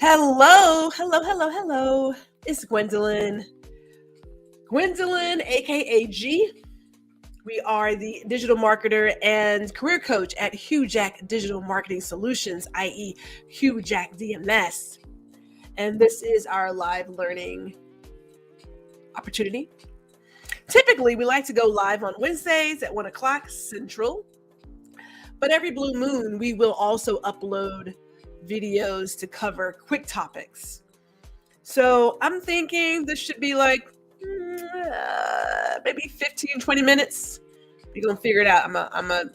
Hello. It's Gwendolyn, aka G. We are the digital marketer and career coach at HouJack Digital Marketing Solutions, i.e. HouJack DMS. And this is our live learning opportunity. Typically, we like to go live on Wednesdays at 1 o'clock Central. But every blue moon, we will also upload videos to cover quick topics. So I'm thinking this should be like maybe 15, 20 minutes. We're going to figure it out. I'm going to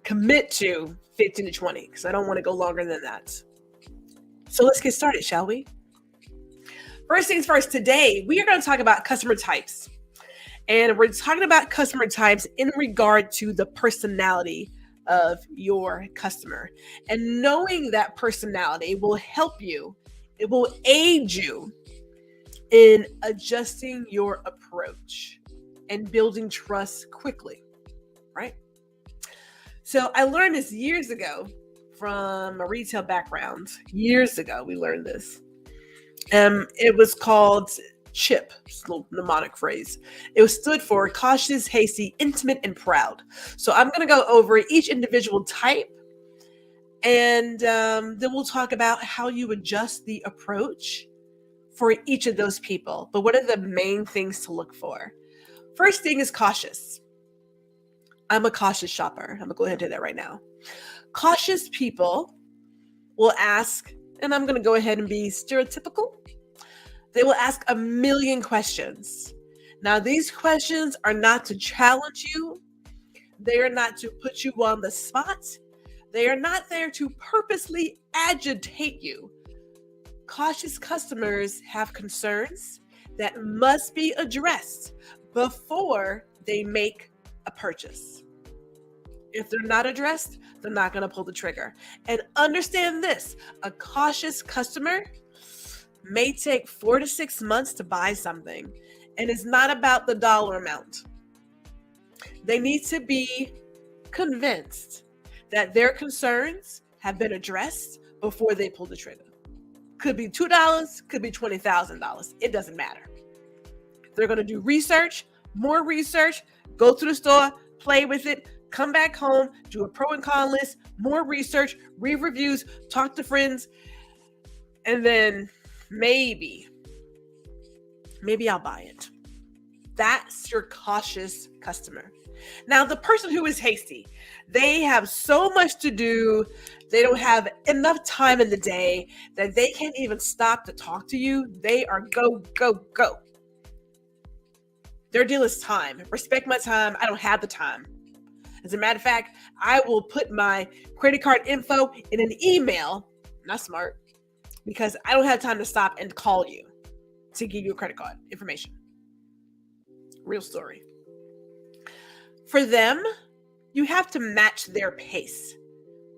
commit to 15 to 20 because I don't want to go longer than that. So let's get started, shall we? First things first, today we are going to talk about customer types. And we're talking about customer types in regard to the personality of your customer. And knowing that personality will help you. It will aid you in adjusting your approach and building trust quickly, right? So I learned this years ago from a retail background. Years ago, we learned this. It was called CHIP, just a little mnemonic phrase. It stood for cautious, hasty, intimate, and proud. So I'm going to go over each individual type, and then we'll talk about how you adjust the approach for each of those people. But what are the main things to look for? First thing is cautious. I'm a cautious shopper. I'm going to go ahead and do that right now. Cautious people will ask, and I'm going to go ahead and be stereotypical. They will ask a million questions. Now, these questions are not to challenge you. They are not to put you on the spot. They are not there to purposely agitate you. Cautious customers have concerns that must be addressed before they make a purchase. If they're not addressed, they're not going to pull the trigger. And understand this, a cautious customer may take 4 to 6 months to buy something, and it's not about the dollar amount. They need to be convinced that their concerns have been addressed before they pull the trigger. Could be $2, could be $20,000. It doesn't matter. They're going to do research, more research, go to the store, play with it, come back home, do a pro and con list, more research, read reviews, talk to friends, and then maybe I'll buy it. That's your cautious customer. Now, the person who is hasty, they have so much to do. They don't have enough time in the day that they can't even stop to talk to you. They are go. Their deal is time. Respect my time. I don't have the time. As a matter of fact, I will put my credit card info in an email. Not smart. Because I don't have time to stop and call you to give you a credit card information. Real story. For them, you have to match their pace.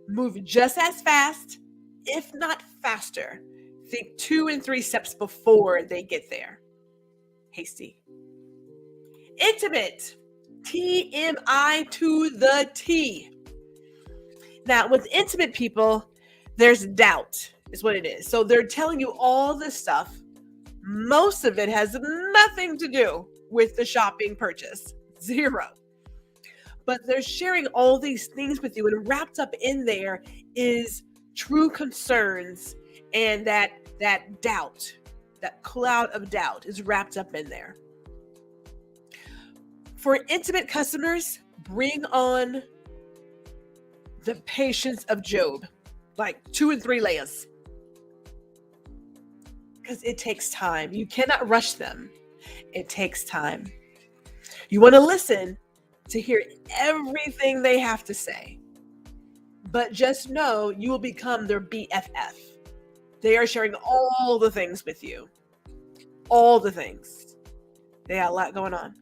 Move just as fast, if not faster. Think 2 and 3 steps before they get there. Hasty. Intimate. TMI to the T. Now, with intimate people, there's doubt. Is what it is. So they're telling you all this stuff. Most of it has nothing to do with the shopping purchase. Zero. But they're sharing all these things with you, and wrapped up in there is true concerns, and that doubt, that cloud of doubt is wrapped up in there. For intimate customers, bring on the patience of Job, like 2 and 3 layers. Because it takes time. You cannot rush them. It takes time. You want to listen to hear everything they have to say. But just know you will become their BFF. They are sharing all the things with you. All the things. They got a lot going on.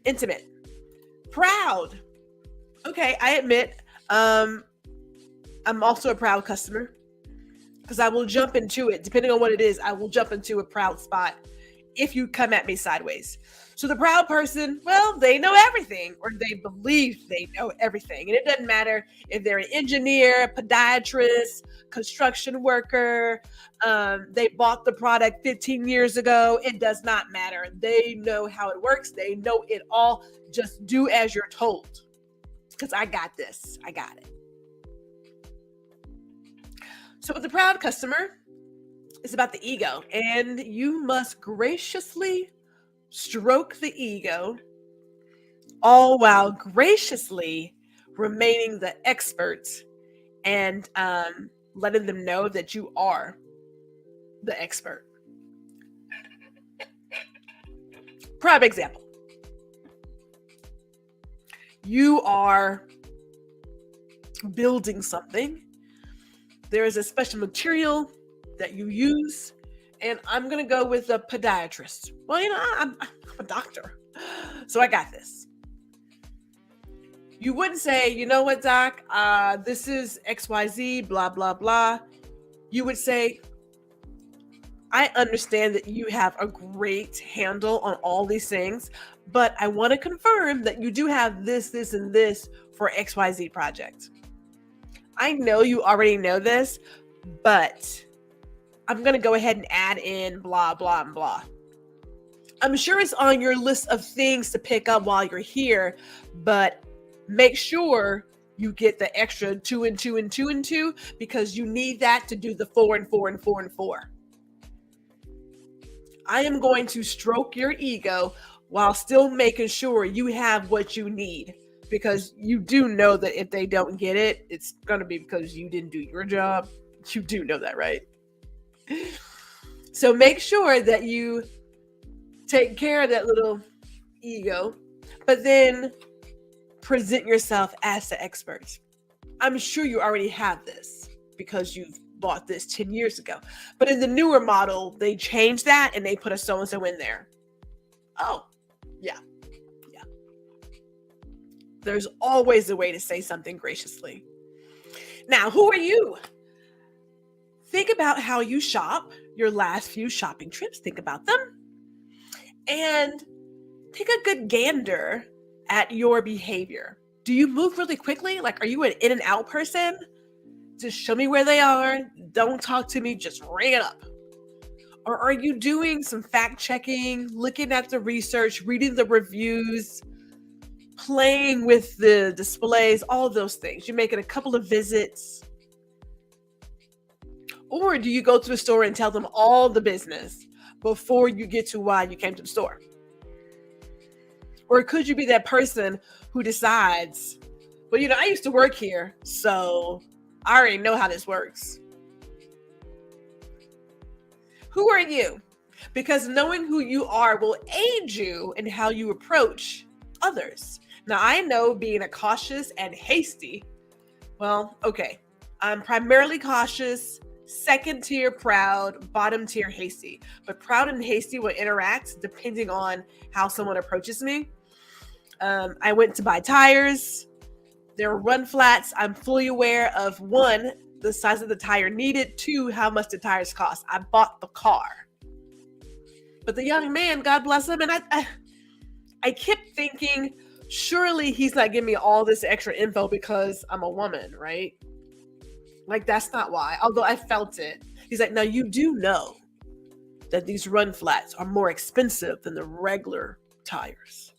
Intimate. Proud. Okay, I admit, I'm also a proud customer. Because I will jump into it. Depending on what it is, I will jump into a proud spot if you come at me sideways. So the proud person, well, they know everything, or they believe they know everything. And it doesn't matter if they're an engineer, podiatrist, construction worker, they bought the product 15 years ago. It does not matter. They know how it works. They know it all. Just do as you're told. Because I got this. I got it. So with the proud customer, it's about the ego. And you must graciously stroke the ego, all while graciously remaining the expert and letting them know that you are the expert. Prime example. You are building something. There is a special material that you use, and I'm going to go with a podiatrist. Well, I'm a doctor, so I got this. You wouldn't say, you know what, doc, this is XYZ, blah, blah, blah. You would say, I understand that you have a great handle on all these things, but I want to confirm that you do have this, this, and this for XYZ project. I know you already know this, but I'm going to go ahead and add in blah, blah, and blah. I'm sure it's on your list of things to pick up while you're here, but make sure you get the extra 2 and 2 and 2 and 2, because you need that to do the 4 and 4 and 4 and 4. I am going to stroke your ego while still making sure you have what you need, because you do know that if they don't get it, it's going to be because you didn't do your job. You do know that, right? So make sure that you take care of that little ego, but then present yourself as the expert. I'm sure you already have this because you've bought this 10 years ago. But in the newer model, they changed that and they put a so-and-so in there. Oh, yeah. There's always a way to say something graciously. Now, who are you? Think about how you shop, your last few shopping trips. Think about them. And take a good gander at your behavior. Do you move really quickly? Like, are you an in and out person? Just show me where they are. Don't talk to me. Just ring it up. Or are you doing some fact checking, looking at the research, reading the reviews, playing with the displays, all of those things? You're making a couple of visits. Or do you go to the store and tell them all the business before you get to why you came to the store? Or could you be that person who decides, well, I used to work here, so I already know how this works. Who are you? Because knowing who you are will aid you in how you approach others. Now, I know being a cautious and hasty, well, okay, I'm primarily cautious, second tier proud, bottom tier hasty. But proud and hasty will interact depending on how someone approaches me. I went to buy tires. They're run flats. I'm fully aware of, 1, the size of the tire needed, 2, how much the tires cost. I bought the car. But the young man, God bless him, and I kept thinking, surely he's not giving me all this extra info because I'm a woman, right? Like, that's not why. Although I felt it. He's like, now you do know that these run flats are more expensive than the regular tires.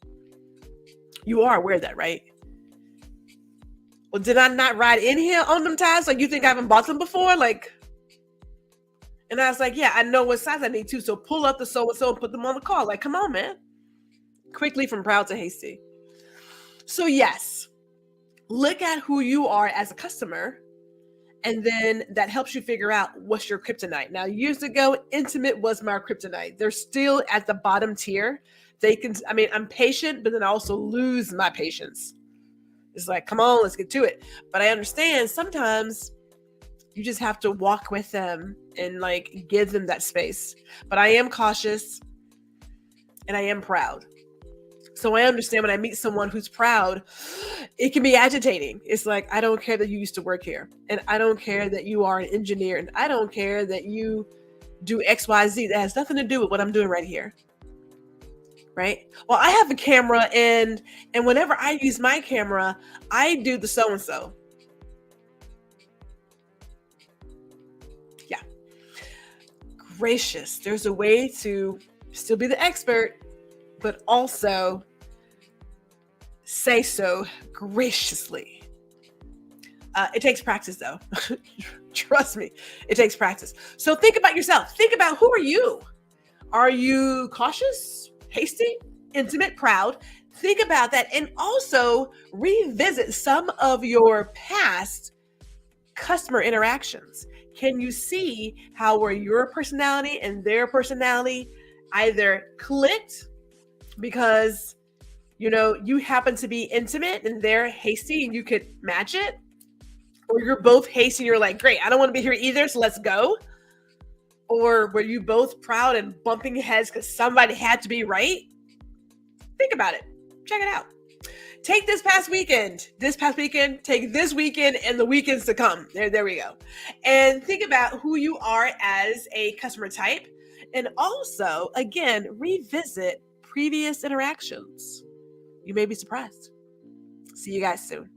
You are aware of that, right? Well, did I not ride in here on them tires? Like, you think I haven't bought them before? Like, and I was like, yeah, I know what size I need to. So pull up the so-and-so and put them on the car. Like, come on, man. Quickly from proud to hasty. So yes, look at who you are as a customer. And then that helps you figure out what's your kryptonite. Now, years ago, intimate was my kryptonite. They're still at the bottom tier. I'm patient, but then I also lose my patience. It's like, come on, let's get to it. But I understand sometimes you just have to walk with them and like give them that space. But I am cautious and I am proud. So I understand when I meet someone who's proud, it can be agitating. It's like, I don't care that you used to work here. And I don't care that you are an engineer. And I don't care that you do XYZ that has nothing to do with what I'm doing right here. Right? Well, I have a camera and whenever I use my camera, I do the so-and-so. Yeah. Gracious. There's a way to still be the expert, but also say so graciously. It takes practice though. Trust me, it takes practice. So think about yourself. Think about, who are you? Are you cautious, hasty, intimate, proud? Think about that, and also revisit some of your past customer interactions. Can you see how where your personality and their personality either clicked because you happen to be intimate and they're hasty and you could match it? Or you're both hasty and you're like, great, I don't want to be here either, so let's go. Or were you both proud and bumping heads because somebody had to be right? Think about it. Check it out. Take this past weekend, take this weekend and the weekends to come. There we go. And think about who you are as a customer type. And also, again, revisit previous interactions. You may be surprised. See you guys soon.